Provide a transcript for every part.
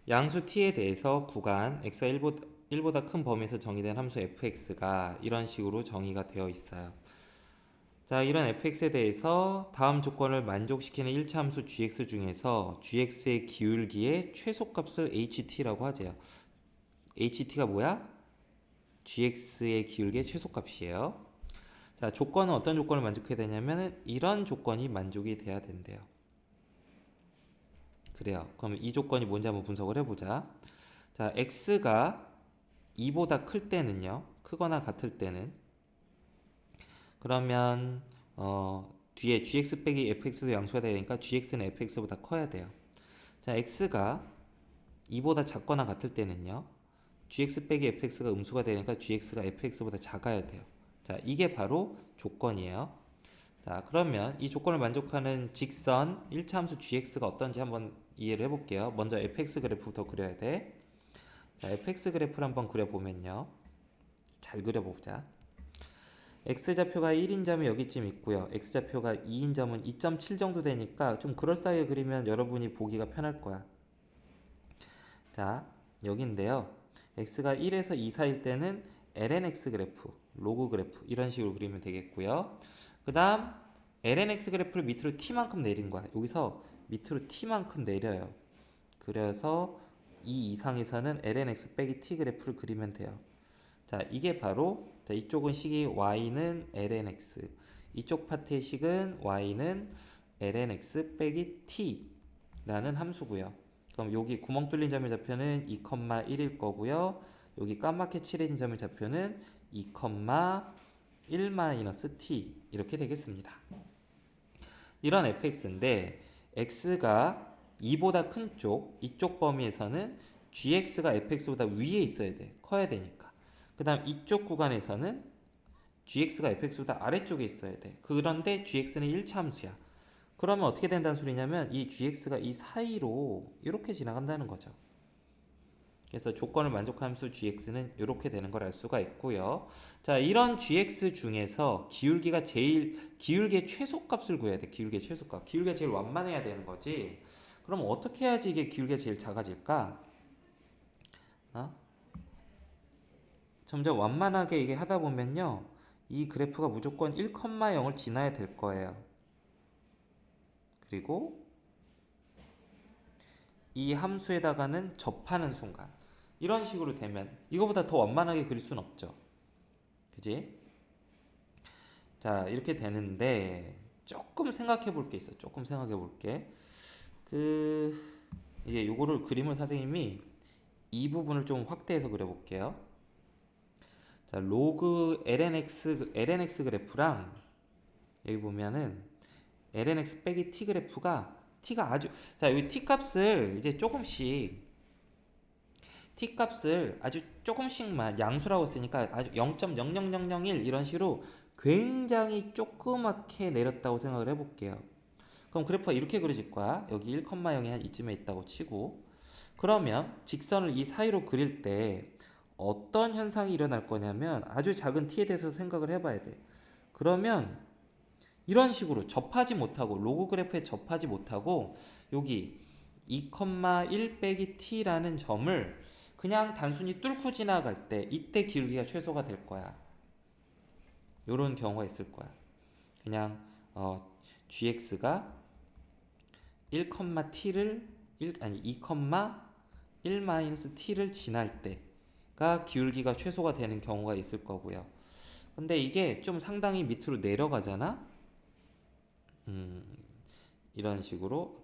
양수 t에 대해서 구간 x가 1보다 큰 범위에서 정의된 함수 fx가 이런 식으로 정의가 되어 있어요. 자, 이런 fx에 대해서 다음 조건을 만족시키는 1차 함수 gx 중에서 gx의 기울기의 최소값을 ht라고 하죠. ht가 뭐야? gx의 기울기의 최소값이에요. 자, 조건은 어떤 조건을 만족해야 되냐면 이런 조건이 만족이 돼야 된대요. 그래요. 그럼 이 조건이 뭔지 한번 분석을 해보자. 자, x가 2보다 클 때는요. 크거나 같을 때는 그러면 뒤에 gx 빼기 fx도 양수가 돼야 되니까 gx는 fx보다 커야 돼요. 자, x가 2보다 작거나 같을 때는요. gx 빼기 fx가 음수가 되니까 gx가 fx보다 작아야 돼요. 자, 이게 바로 조건이에요. 자, 그러면 이 조건을 만족하는 직선 1차 함수 gx가 어떤지 한번 이해를 해볼게요. 먼저 fx 그래프부터 그려야 돼. 자, fx 그래프를 한번 그려보면요. 잘 그려보자. x좌표가 1인 점이 여기쯤 있고요. x좌표가 2인 점은 2.7 정도 되니까 좀 그럴싸하게 그리면 여러분이 보기가 편할 거야. 자, 여기인데요. x가 1에서 2 사이일 때는 lnx 그래프, 로그 그래프 이런 식으로 그리면 되겠고요. 그 다음 lnx 그래프를 밑으로 t만큼 내린 거야. 여기서 밑으로 t만큼 내려요. 그래서 이 이상에서는 lnx 빼기 t 그래프를 그리면 돼요. 자, 이게 바로 자, 이쪽은 식이 y는 lnx, 이쪽 파트의 식은 y는 lnx 빼기 t라는 함수고요. 그럼 여기 구멍 뚫린 점의 좌표는 2,1일 거고요. 여기 까맣게 칠해진 점의 좌표는 2,1-t 이렇게 되겠습니다. 이런 fx인데 x가 2보다 큰 쪽, 이쪽 범위에서는 gx가 fx보다 위에 있어야 돼. 커야 되니까. 그 다음 이쪽 구간에서는 gx가 fx보다 아래쪽에 있어야 돼. 그런데 gx는 1차 함수야. 그러면 어떻게 된다는 소리냐면 이 gx가 이 사이로 이렇게 지나간다는 거죠. 그래서 조건을 만족한 함수 gx는 이렇게 되는 걸 알 수가 있고요. 자, 이런 gx 중에서 기울기의 최소값을 구해야 돼. 기울기의 최소값. 기울기가 제일 완만해야 되는 거지. 그럼 어떻게 해야지 이게 기울기가 제일 작아질까? 어? 점점 완만하게 이게 하다 보면요. 이 그래프가 무조건 1,0을 지나야 될 거예요. 그리고 이 함수에다가는 접하는 순간. 이런 식으로 되면 이거보다 더 완만하게 그릴 수는 없죠. 그지? 자, 이렇게 되는데 조금 생각해 볼 게 있어. 조금 생각해 볼게. 그 이제 요거를 그림을 선생님이 이 부분을 좀 확대해서 그려 볼게요. 자, 로그 lnx 그래프랑 여기 보면은 lnx 빼기 t 그래프가 t가 아주 자, 여기 t 값을 이제 t 값을 아주 조금씩만 양수라고 쓰니까 아주 0.00001 이런 식으로 굉장히 조그맣게 내렸다고 생각을 해볼게요. 그럼 그래프가 이렇게 그려질 거야. 여기 1,0이 한 이쯤에 있다고 치고 그러면 직선을 이 사이로 그릴 때 어떤 현상이 일어날 거냐면 아주 작은 t에 대해서 생각을 해봐야 돼. 그러면 이런 식으로 접하지 못하고 로그 그래프에 접하지 못하고 여기 2,1 빼기 t라는 점을 그냥 단순히 뚫고 지나갈 때 이때 기울기가 최소가 될 거야. 요런 경우가 있을 거야. 그냥 gx가 1,t를 2,1-t를 지날 때가 기울기가 최소가 되는 경우가 있을 거고요. 근데 이게 좀 상당히 밑으로 내려가잖아. 이런 식으로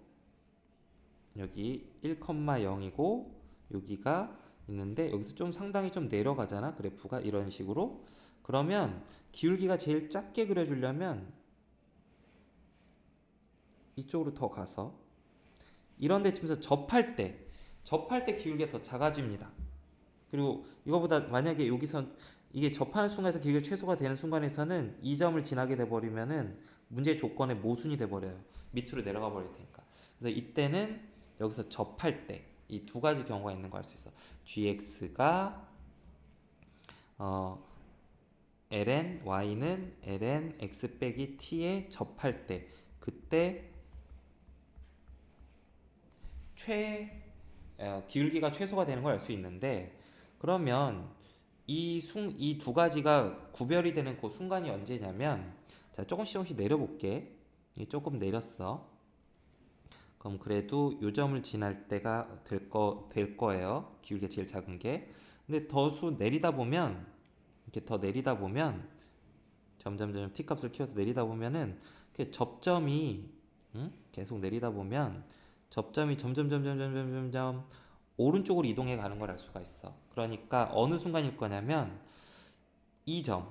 여기 1,0이고 여기가 있는데 여기서 좀 상당히 좀 내려가잖아. 그래프가 이런 식으로. 그러면 기울기가 제일 작게 그려주려면 이쪽으로 더 가서 이런 데쯤에서 접할 때 기울기가 더 작아집니다. 그리고 이거보다 만약에 여기서 이게 접하는 순간에서 기울기가 최소가 되는 순간에서는 이 점을 지나게 돼버리면은 문제 조건의 모순이 돼버려요. 밑으로 내려가 버릴 테니까. 그래서 이때는 여기서 접할 때 이 두 가지 경우가 있는 거 알 수 있어. gx가 어, ln y는 ln x 빼기 t에 접할 때 그때 기울기가 최소가 되는 걸 알 수 있는데 그러면 이 두 가지가 구별이 되는 그 순간이 언제냐면 자 조금씩 내려볼게. 조금 내렸어. 그럼 그래도 요 점을 지날 때가 될 거예요. 기울기가 제일 작은 게. 근데 내리다 보면 이렇게 더 내리다 보면 점점 t 값을 키워서 내리다 보면은 접점이 계속 내리다 보면 접점이 점점 오른쪽으로 이동해 가는 걸 알 수가 있어. 그러니까 어느 순간일 거냐면 이 점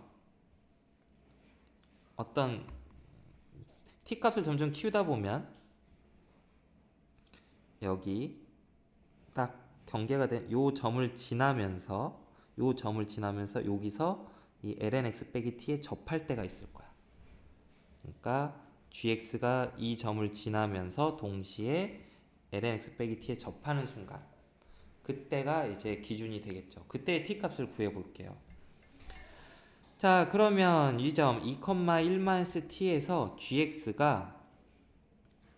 어떤 t 값을 점점 키우다 보면 여기 딱 경계가 된 요 점을 지나면서 여기서 이 lnx 빼기 t에 접할 때가 있을 거야. 그러니까 gx가 이 점을 지나면서 동시에 lnx 빼기 t에 접하는 순간 그때가 이제 기준이 되겠죠. 그때의 t 값을 구해 볼게요. 자, 그러면 이 점 2,1-t에서 gx가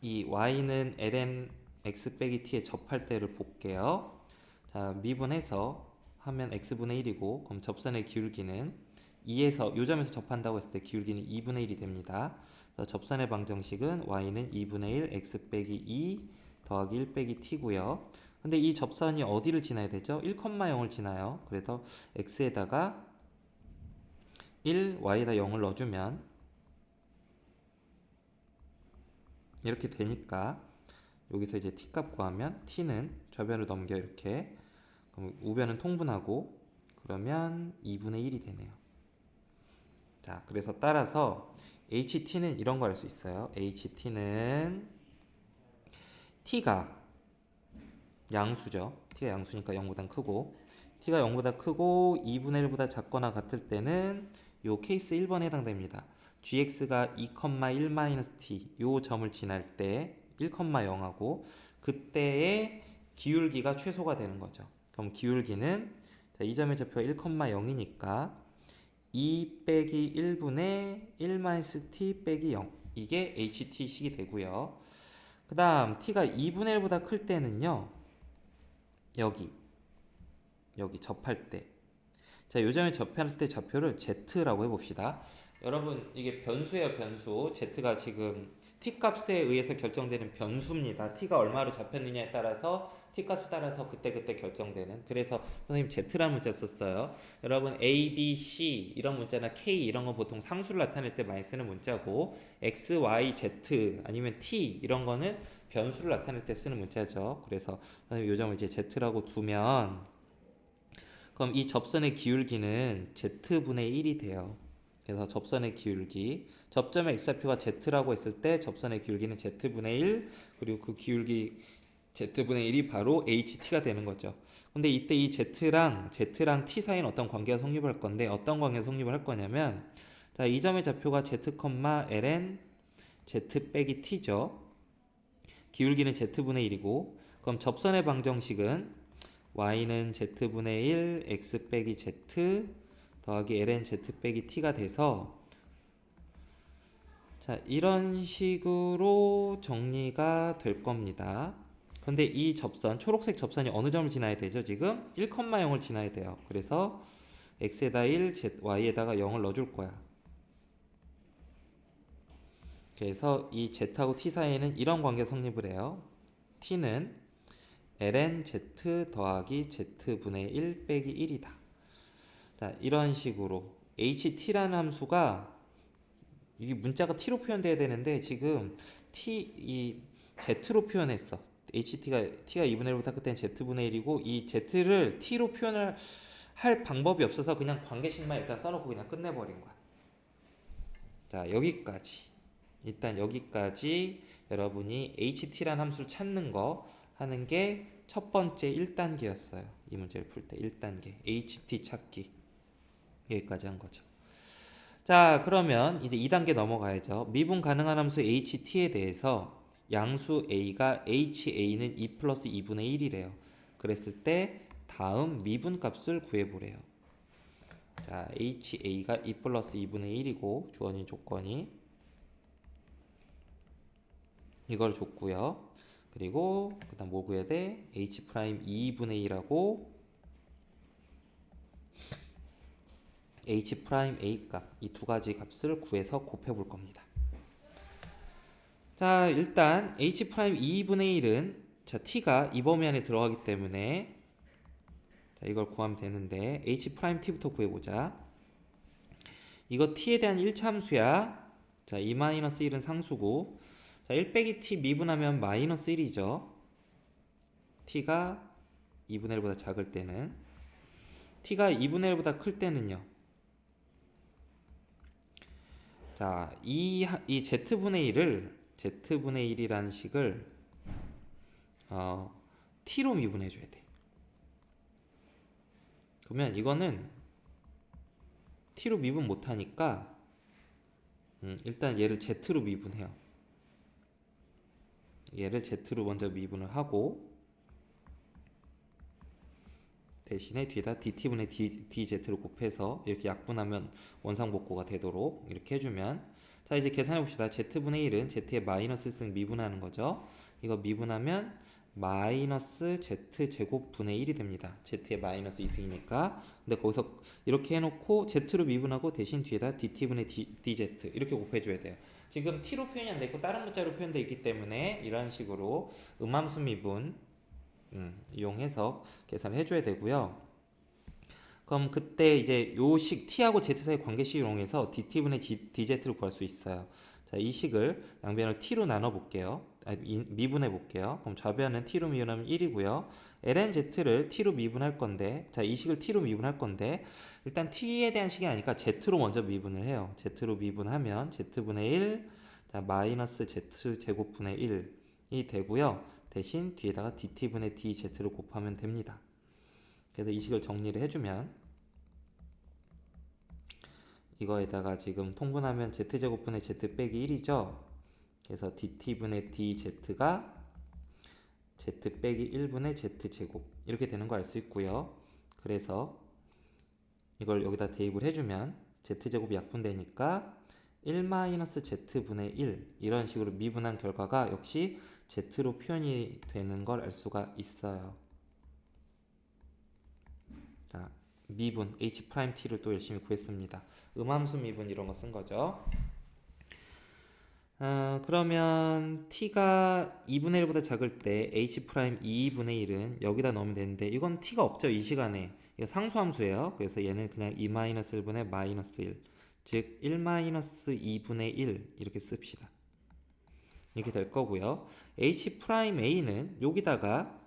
이 y는 ln x 빼기 t에 접할 때를 볼게요. 자, 미분해서 하면 x분의 1이고 그럼 접선의 기울기는 2에서 요 점에서 접한다고 했을 때 기울기는 2분의 1이 됩니다. 그래서 접선의 방정식은 y는 2분의 1 x 빼기 2 더하기 1 빼기 t고요. 근데 이 접선이 어디를 지나야 되죠? 1,0을 지나요. 그래서 x에다가 1, y에다 0을 넣어주면 이렇게 되니까 여기서 이제 t 값 구하면 t는 좌변으로 넘겨 이렇게 그럼 우변은 통분하고 그러면 2분의 1이 되네요. 자, 그래서 따라서 ht는 이런 거 알 수 있어요. ht는 t가 양수죠. t가 양수니까 0보다 크고 t가 0보다 크고 2분의 1보다 작거나 같을 때는 요 케이스 1번에 해당됩니다. gx가 2,1-t 요 점을 지날 때 1,0하고 그때의 기울기가 최소가 되는 거죠. 그럼 기울기는 자, 이 점의 좌표가 1,0이니까 2 빼기 1분의 1-t 빼기 0 이게 ht식이 되고요. 그 다음 t가 2분의 1보다 클 때는요. 여기 접할 때 자, 요점에 접할 때 좌표를 z라고 해봅시다. 여러분 이게 변수예요, 변수. z가 지금 t 값에 의해서 결정되는 변수입니다. t가 얼마로 잡혔느냐에 따라서 t 값에 따라서 그때그때 결정되는. 그래서 선생님 z라는 문자 썼어요. 여러분 a, b, c 이런 문자나 k 이런 건 보통 상수를 나타낼 때 많이 쓰는 문자고 x, y, z 아니면 t 이런 거는 변수를 나타낼 때 쓰는 문자죠. 그래서 선생님 요점을 이제 z라고 두면 그럼 이 접선의 기울기는 z분의 1이 돼요. 그래서 접선의 기울기, 접점의 x좌표가 z라고 했을 때 접선의 기울기는 z분의 1, 그리고 그 기울기 z분의 1이 바로 ht가 되는 거죠. 근데 이때 이 z랑 t 사이는 어떤 관계가 성립할 건데 어떤 관계가 성립을 할 거냐면 자, 이 점의 좌표가 z, ln z 빼기 t죠. 기울기는 z분의 1이고 그럼 접선의 방정식은 y는 z분의 1 x 빼기 z 더하기 ln z 빼기 t가 돼서 자, 이런 식으로 정리가 될 겁니다. 근데 이 접선, 초록색 접선이 어느 점을 지나야 되죠? 지금 1,0을 지나야 돼요. 그래서 x에다 1, y에다가 0을 넣어줄 거야. 그래서 이 z하고 t 사이에는 이런 관계 성립을 해요. t는 ln z 더하기 z분의 1 빼기 1이다. 자, 이런 식으로 ht라는 함수가 이게 문자가 t로 표현돼야 되는데 지금 이 z로 표현했어. t가 2분의 1보다 그때는 z분의 1이고 이 z를 t로 표현을 할 방법이 없어서 그냥 관계식만 일단 써놓고 그냥 끝내버린 거야. 자, 여기까지. 일단 여기까지 여러분이 ht라는 함수를 찾는 거 하는 게 첫 번째 1단계였어요. 이 문제를 풀 때 1단계 ht 찾기 여기까지 한 거죠. 자, 그러면 이제 2단계 넘어가야죠. 미분 가능한 함수 ht에 대해서 양수 a가 ha는 2 플러스 2분의 1이래요. 그랬을 때 다음 미분 값을 구해보래요. 자, ha가 2 플러스 2분의 1이고 주어진 조건이 이걸 줬고요. 그리고 그다음 뭐 구해야 돼? h 프라임 2분의 1하고 h 프라임 a 값 이 두 가지 값을 구해서 곱해 볼 겁니다. 자, 일단 h 프라임 2분의 1은 자, t가 이 범위 안에 들어가기 때문에 자, 이걸 구하면 되는데 h 프라임 t부터 구해보자. 이거 t에 대한 1차 함수야. 자, 2-1은 상수고 자, 1 빼기 t 미분하면 마이너스 1이죠. t가 2분의 1보다 작을 때는 t가 2분의 1보다 클 때는요. 자, 이 z분의 1이라는 식을 t로 미분해 줘야 돼. 그러면 이거는 t로 미분 못하니까 일단 얘를 z로 미분해요. 얘를 z로 먼저 미분을 하고 대신에 뒤에다 dt분의 dz로 곱해서 이렇게 약분하면 원상복구가 되도록 이렇게 해주면 자, 이제 계산해 봅시다. z분의 1은 z에 마이너스 1승 미분하는 거죠. 이거 미분하면 마이너스 z제곱 분의 1이 됩니다. z에 마이너스 2승이니까. 근데 거기서 이렇게 해놓고 z로 미분하고 대신 뒤에다 dt분의 dz 이렇게 곱해줘야 돼요. 지금 t로 표현이 안 되고 다른 문자로 표현되어 있기 때문에 이런 식으로 음함수 미분 이용해서 계산을 해줘야 되고요. 그럼 그때 이제 요 식 t하고 z 사이 관계식 이용해서 dt분의 dz를 구할 수 있어요. 자, 이 식을 양변을 t로 나눠 볼게요. 미분해 볼게요. 그럼 좌변은 t로 미분하면 1이고요. lnz를 t로 미분할 건데, 자, 이 식을 t로 미분할 건데, 일단 t에 대한 식이 아니니까 z로 먼저 미분을 해요. z로 미분하면 z분의 1, 자, 마이너스 z제곱분의 1이 되고요. 대신 뒤에다가 dt분의 dz를 곱하면 됩니다. 그래서 이 식을 정리를 해주면 이거에다가 지금 통분하면 z제곱분의 z 빼기 1이죠. 그래서 dt분의 dz가 z 빼기 1분의 z제곱 이렇게 되는 거 알 수 있고요. 그래서 이걸 여기다 대입을 해주면 z제곱이 약분되니까 1-z분의 1 이런 식으로 미분한 결과가 역시 z로 표현이 되는 걸 알 수가 있어요. 자, 미분 h't를 또 열심히 구했습니다. 음함수 미분 이런 거 쓴 거죠. 그러면 t가 2분의 1보다 작을 때 h'2분의 1은 여기다 넣으면 되는데 이건 t가 없죠. 이 시간에. 이거 상수함수예요. 그래서 얘는 그냥 2-1분의 마이너스 1, 즉 1-2분의 1 이렇게 씁시다. 이렇게 될 거고요. h'a는 여기다가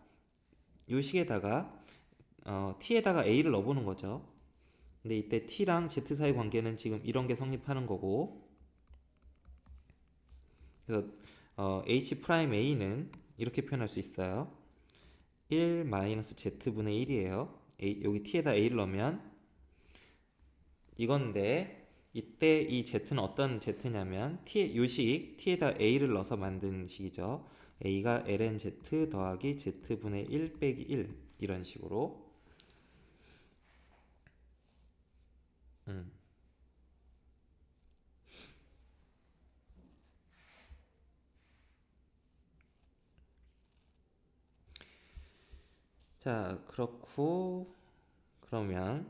요 식에다가 t에다가 a를 넣어보는 거죠. 근데 이때 t랑 z 사이 관계는 지금 이런 게 성립하는 거고 그래서 h'a는 이렇게 표현할 수 있어요. 1-z분의 1이에요. 여기 t에다 a를 넣으면 이건데 이때 이 z는 어떤 z냐면 요식 t에다 a를 넣어서 만든 식이죠. a가 lnz 더하기 z분의 1 빼기 1 이런 식으로 자, 그렇고 그러면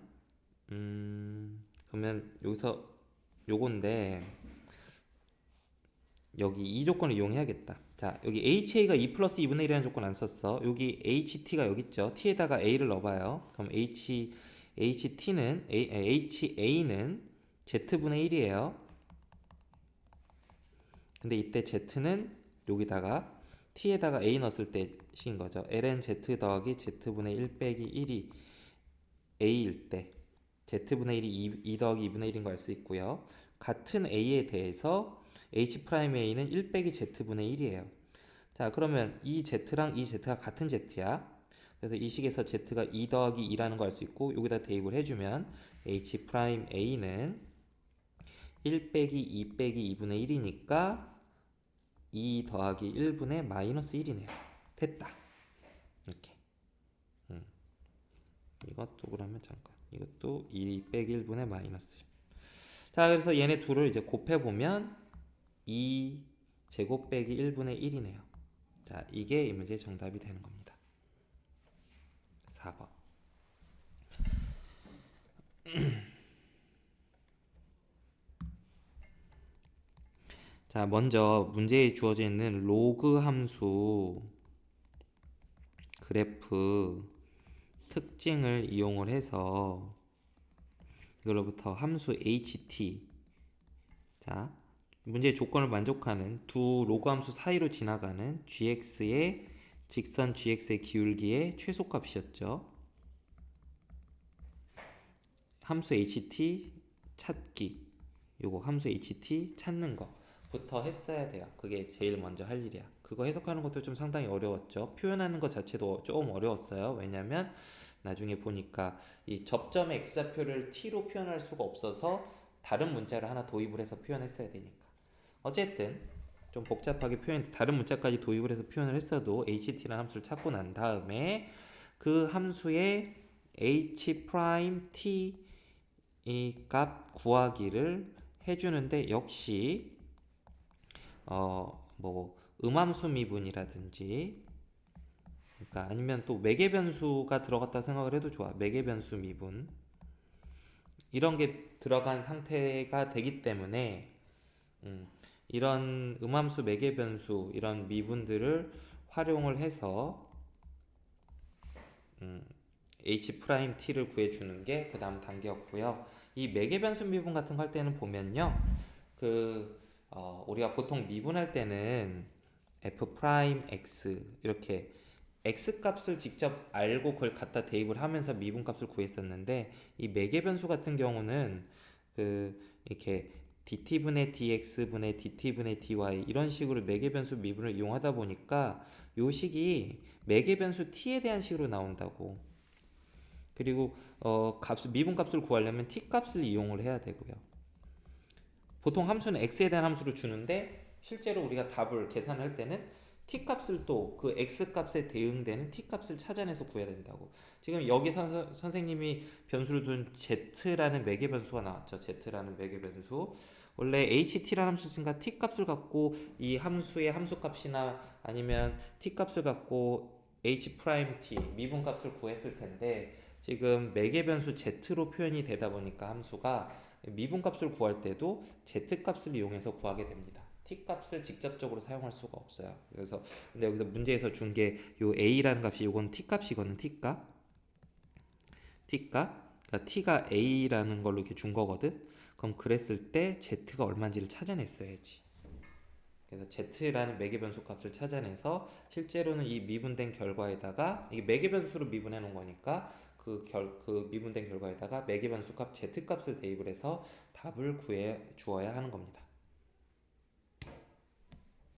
그러면 여기서 요건데 여기 이 조건을 이용해야겠다. 자, 여기 HA가 2 플러스 2분의 1이라는 조건 안 썼어. 여기 HT가 여기 있죠. T에다가 A를 넣어봐요. 그럼 HA는 Z분의 1이에요. 근데 이때 Z는 여기다가 T에다가 A 넣었을 때 식인 거죠. ln Z 더하기 Z분의 1 빼기 1이 A일 때 Z분의 1이 2 더하기 2분의 1인 거 알 수 있고요. 같은 A에 대해서 H'A는 1 빼기 Z분의 1이에요. 자, 그러면 이 Z랑 이 Z가 같은 Z야. 그래서 이 식에서 Z가 2 더하기 2라는 거 알 수 있고 여기다 대입을 해주면 H'A는 1 빼기 2 빼기 2분의 1이니까 2 더하기 1분의 마이너스 1이네요. 됐다. 이렇게. 이것도 그러면 잠깐. 이것도 2 빼기 1분의 마이너스 1. 자, 그래서 얘네 둘을 이제 곱해보면 2 제곱 빼기 1분의 1이네요. 자, 이게 이 문제의 정답이 되는 겁니다. 4번. 자, 먼저 문제에 주어져 있는 로그 함수 그래프 특징을 이용을 해서 이걸로부터 함수 ht, 자, 문제의 조건을 만족하는 두 로그 함수 사이로 지나가는 gx의 직선 gx의 기울기의 최소값이었죠. 함수 ht 찾기, 요거 함수 ht 찾는 거부터 했어야 돼요. 그게 제일 먼저 할 일이야. 그거 해석하는 것도 좀 상당히 어려웠죠. 표현하는 것 자체도 조금 어려웠어요. 왜냐면 나중에 보니까 이 접점의 x좌표를 t로 표현할 수가 없어서 다른 문자를 하나 도입을 해서 표현했어야 되니까. 어쨌든 좀 복잡하게 다른 문자까지 도입을 해서 표현을 했어도 ht라는 함수를 찾고 난 다음에 그 함수의 h 프라임 t 이 값 구하기를 해주는데, 역시 뭐 음함수 미분이라든지, 그러니까 아니면 또 매개 변수가 들어갔다 생각을 해도 좋아. 매개 변수 미분 이런 게 들어간 상태가 되기 때문에 이런 음함수 매개 변수 이런 미분들을 활용을 해서 h 프라임 t를 구해주는 게 그 다음 단계였고요. 이 매개 변수 미분 같은 거 할 때는 보면요, 우리가 보통 미분할 때는 f 프라임 x 이렇게 x 값을 직접 알고 그걸 갖다 대입을 하면서 미분 값을 구했었는데, 이 매개 변수 같은 경우는 이렇게 dt분의 dx분의 dt분의 dy 이런 식으로 매개 변수 미분을 이용하다 보니까 요 식이 매개 변수 t에 대한 식으로 나온다고. 그리고 미분 값을 구하려면 t 값을 이용을 해야 되고요. 보통 함수는 x에 대한 함수를 주는데 실제로 우리가 답을 계산할 때는 t 값을 또 그 x 값에 대응되는 t 값을 찾아내서 구해야 된다고. 지금 여기 선생님이 변수를 둔 z라는 매개 변수가 나왔죠. z라는 매개 변수. 원래 ht라는 함수 있으니까 t 값을 갖고 이 함수의 함수 값이나 아니면 t 값을 갖고 h 프라임 t 미분 값을 구했을 텐데, 지금 매개 변수 z로 표현이 되다 보니까 함수가 미분 값을 구할 때도 z 값을 이용해서 구하게 됩니다. t 값을 직접적으로 사용할 수가 없어요. 그래서 근데 여기서 문제에서 준 게 요 a라는 값이 요건 t 값이거든. t 값. 그러니까 t가 a라는 걸로 이렇게 준 거거든. 그럼 그랬을 때 z가 얼마인지를 찾아냈어야지. 그래서 z라는 매개 변수 값을 찾아내서 실제로는 이 미분된 결과에다가, 이게 매개 변수로 미분해 놓은 거니까 그 미분된 결과에다가 매개 변수 값 z 값을 대입을 해서 답을 구해 주어야 하는 겁니다.